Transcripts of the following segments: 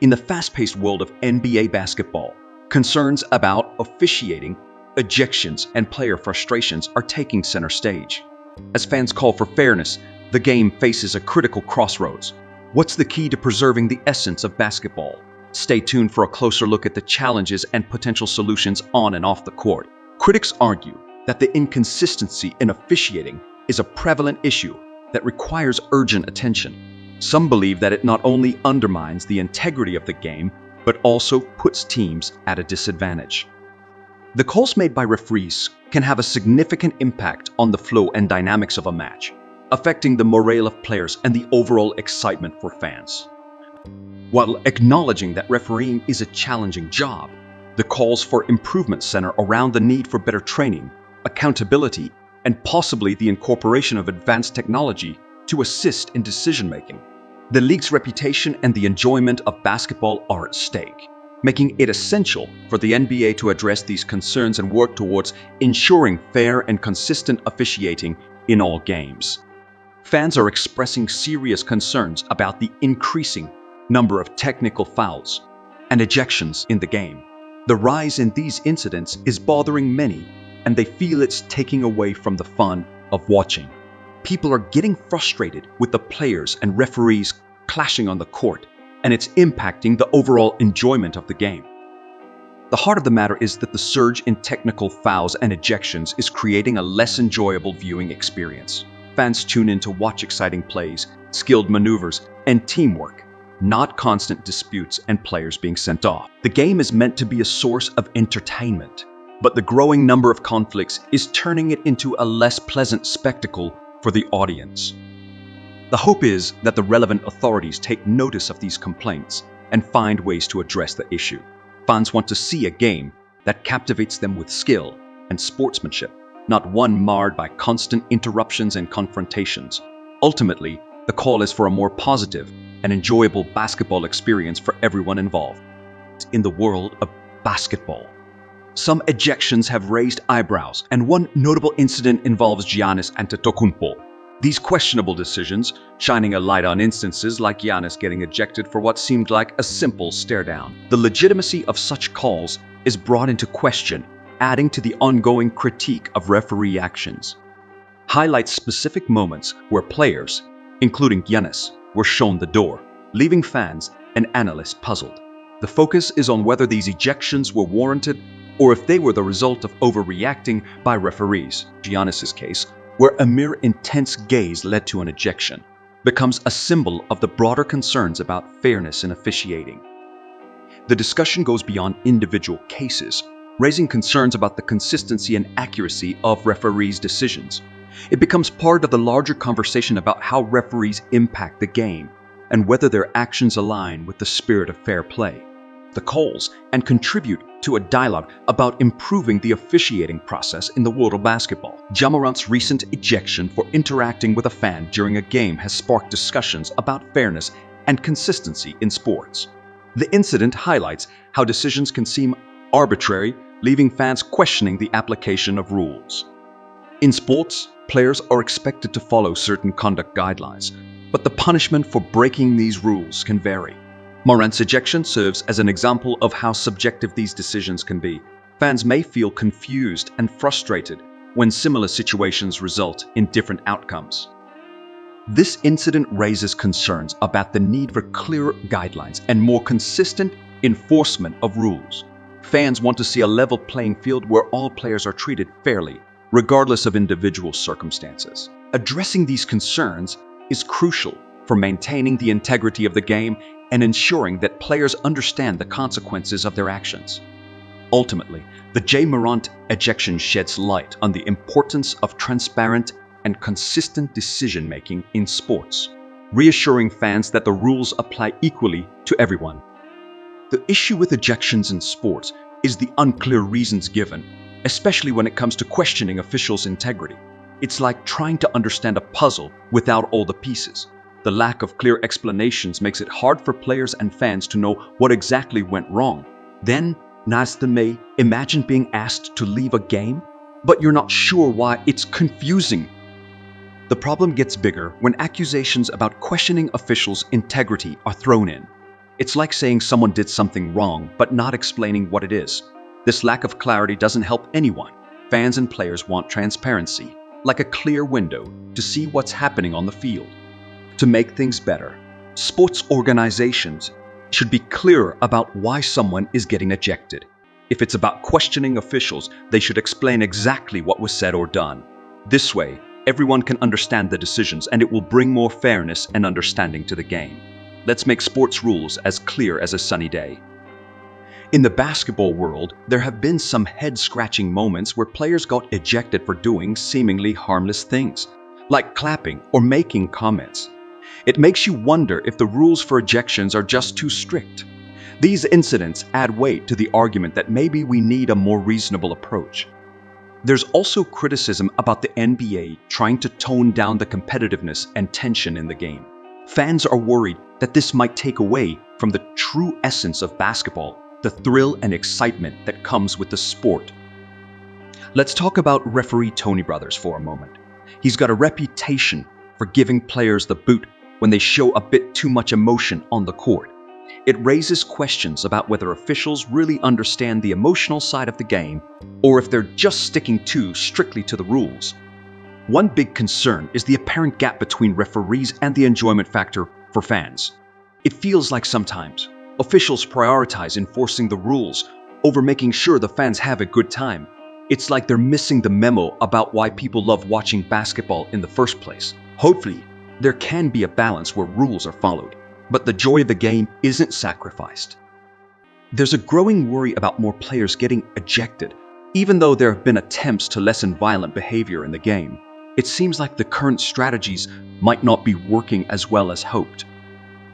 In the fast-paced world of NBA basketball, concerns about officiating, ejections, and player frustrations are taking center stage. As fans call for fairness, the game faces a critical crossroads. What's the key to preserving the essence of basketball? Stay tuned for a closer look at the challenges and potential solutions on and off the court. Critics argue that the inconsistency in officiating is a prevalent issue that requires urgent attention. Some believe that it not only undermines the integrity of the game, but also puts teams at a disadvantage. The calls made by referees can have a significant impact on the flow and dynamics of a match, affecting the morale of players and the overall excitement for fans. While acknowledging that refereeing is a challenging job, the calls for improvement center around the need for better training, accountability, and possibly the incorporation of advanced technology to assist in decision-making. The league's reputation and the enjoyment of basketball are at stake, making it essential for the NBA to address these concerns and work towards ensuring fair and consistent officiating in all games. Fans are expressing serious concerns about the increasing number of technical fouls and ejections in the game. The rise in these incidents is bothering many, and they feel it's taking away from the fun of watching. People are getting frustrated with the players and referees clashing on the court, and it's impacting the overall enjoyment of the game. The heart of the matter is that the surge in technical fouls and ejections is creating a less enjoyable viewing experience. Fans tune in to watch exciting plays, skilled maneuvers, and teamwork, not constant disputes and players being sent off. The game is meant to be a source of entertainment, but the growing number of conflicts is turning it into a less pleasant spectacle for the audience. The hope is that the relevant authorities take notice of these complaints and find ways to address the issue. Fans want to see a game that captivates them with skill and sportsmanship, not one marred by constant interruptions and confrontations. Ultimately, the call is for a more positive and enjoyable basketball experience for everyone involved. In the world of basketball, some ejections have raised eyebrows, and one notable incident involves Giannis Antetokounmpo. These questionable decisions, shining a light on instances like Giannis getting ejected for what seemed like a simple stare-down. The legitimacy of such calls is brought into question, adding to the ongoing critique of referee actions. Highlights specific moments where players, including Giannis, were shown the door, leaving fans and analysts puzzled. The focus is on whether these ejections were warranted or if they were the result of overreacting by referees. Giannis's case, where a mere intense gaze led to an ejection, becomes a symbol of the broader concerns about fairness in officiating. The discussion goes beyond individual cases, raising concerns about the consistency and accuracy of referees' decisions. It becomes part of the larger conversation about how referees impact the game and whether their actions align with the spirit of fair play. The calls and contribute to a dialogue about improving the officiating process in the world of basketball. Ja Morant's recent ejection for interacting with a fan during a game has sparked discussions about fairness and consistency in sports. The incident highlights how decisions can seem arbitrary, leaving fans questioning the application of rules. In sports, players are expected to follow certain conduct guidelines, but the punishment for breaking these rules can vary. Morant's ejection serves as an example of how subjective these decisions can be. Fans may feel confused and frustrated when similar situations result in different outcomes. This incident raises concerns about the need for clearer guidelines and more consistent enforcement of rules. Fans want to see a level playing field where all players are treated fairly, regardless of individual circumstances. Addressing these concerns is crucial for maintaining the integrity of the game and ensuring that players understand the consequences of their actions. Ultimately, the Ja Morant ejection sheds light on the importance of transparent and consistent decision-making in sports, reassuring fans that the rules apply equally to everyone. The issue with ejections in sports is the unclear reasons given, especially when it comes to questioning officials' integrity. It's like trying to understand a puzzle without all the pieces. The lack of clear explanations makes it hard for players and fans to know what exactly went wrong. Then, Nasdin may imagine being asked to leave a game, but you're not sure why. It's confusing. The problem gets bigger when accusations about questioning officials' integrity are thrown in. It's like saying someone did something wrong, but not explaining what it is. This lack of clarity doesn't help anyone. Fans and players want transparency, like a clear window to see what's happening on the field. To make things better, sports organizations should be clearer about why someone is getting ejected. If it's about questioning officials, they should explain exactly what was said or done. This way, everyone can understand the decisions, and it will bring more fairness and understanding to the game. Let's make sports rules as clear as a sunny day. In the basketball world, there have been some head-scratching moments where players got ejected for doing seemingly harmless things, like clapping or making comments. It makes you wonder if the rules for ejections are just too strict. These incidents add weight to the argument that maybe we need a more reasonable approach. There's also criticism about the NBA trying to tone down the competitiveness and tension in the game. Fans are worried that this might take away from the true essence of basketball, the thrill and excitement that comes with the sport. Let's talk about referee Tony Brothers for a moment. He's got a reputation for giving players the boot when they show a bit too much emotion on the court. It raises questions about whether officials really understand the emotional side of the game, or if they're just sticking too strictly to the rules. One big concern is the apparent gap between referees and the enjoyment factor for fans. It feels like sometimes officials prioritize enforcing the rules over making sure the fans have a good time. It's like they're missing the memo about why people love watching basketball in the first place. Hopefully, there can be a balance where rules are followed, but the joy of the game isn't sacrificed. There's a growing worry about more players getting ejected, even though there have been attempts to lessen violent behavior in the game. It seems like the current strategies might not be working as well as hoped.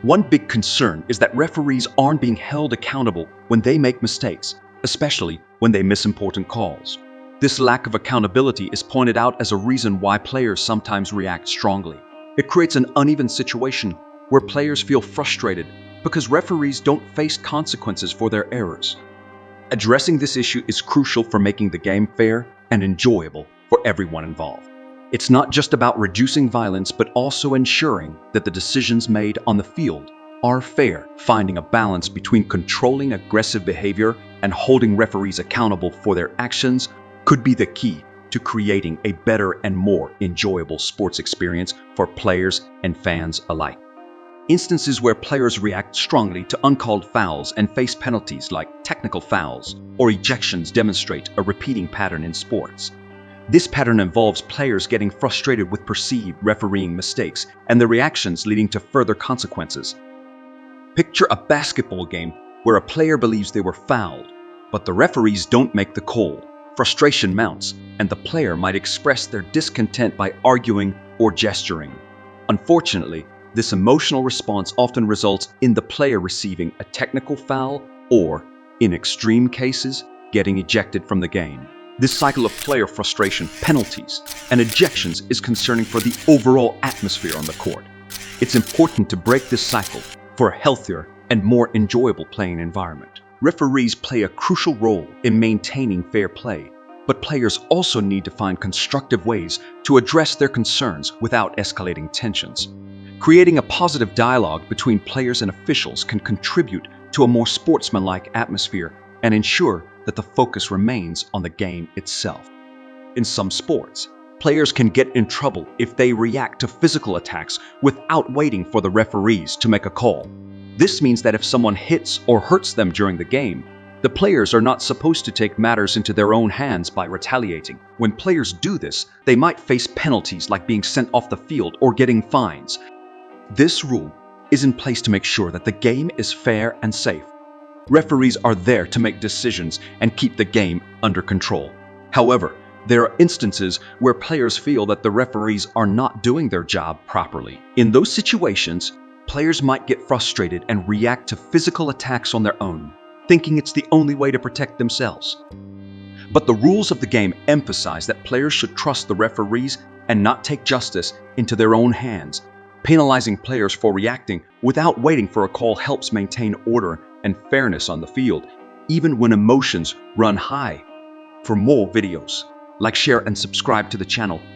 One big concern is that referees aren't being held accountable when they make mistakes, especially when they miss important calls. This lack of accountability is pointed out as a reason why players sometimes react strongly. It creates an uneven situation where players feel frustrated because referees don't face consequences for their errors. Addressing this issue is crucial for making the game fair and enjoyable for everyone involved. It's not just about reducing violence, but also ensuring that the decisions made on the field are fair. Finding a balance between controlling aggressive behavior and holding referees accountable for their actions could be the key to creating a better and more enjoyable sports experience for players and fans alike. Instances where players react strongly to uncalled fouls and face penalties like technical fouls or ejections demonstrate a repeating pattern in sports. This pattern involves players getting frustrated with perceived refereeing mistakes and the reactions leading to further consequences. Picture a basketball game where a player believes they were fouled, but the referees don't make the call. Frustration mounts, and the player might express their discontent by arguing or gesturing. Unfortunately, this emotional response often results in the player receiving a technical foul or, in extreme cases, getting ejected from the game. This cycle of player frustration, penalties, and ejections is concerning for the overall atmosphere on the court. It's important to break this cycle for a healthier and more enjoyable playing environment. Referees play a crucial role in maintaining fair play, but players also need to find constructive ways to address their concerns without escalating tensions. Creating a positive dialogue between players and officials can contribute to a more sportsmanlike atmosphere and ensure that the focus remains on the game itself. In some sports, players can get in trouble if they react to physical attacks without waiting for the referees to make a call. This means that if someone hits or hurts them during the game, the players are not supposed to take matters into their own hands by retaliating. When players do this, they might face penalties like being sent off the field or getting fines. This rule is in place to make sure that the game is fair and safe. Referees are there to make decisions and keep the game under control. However, there are instances where players feel that the referees are not doing their job properly. In those situations, players might get frustrated and react to physical attacks on their own, thinking it's the only way to protect themselves. But the rules of the game emphasize that players should trust the referees and not take justice into their own hands. Penalizing players for reacting without waiting for a call helps maintain order and fairness on the field, even when emotions run high. For more videos, like, share, and subscribe to the channel.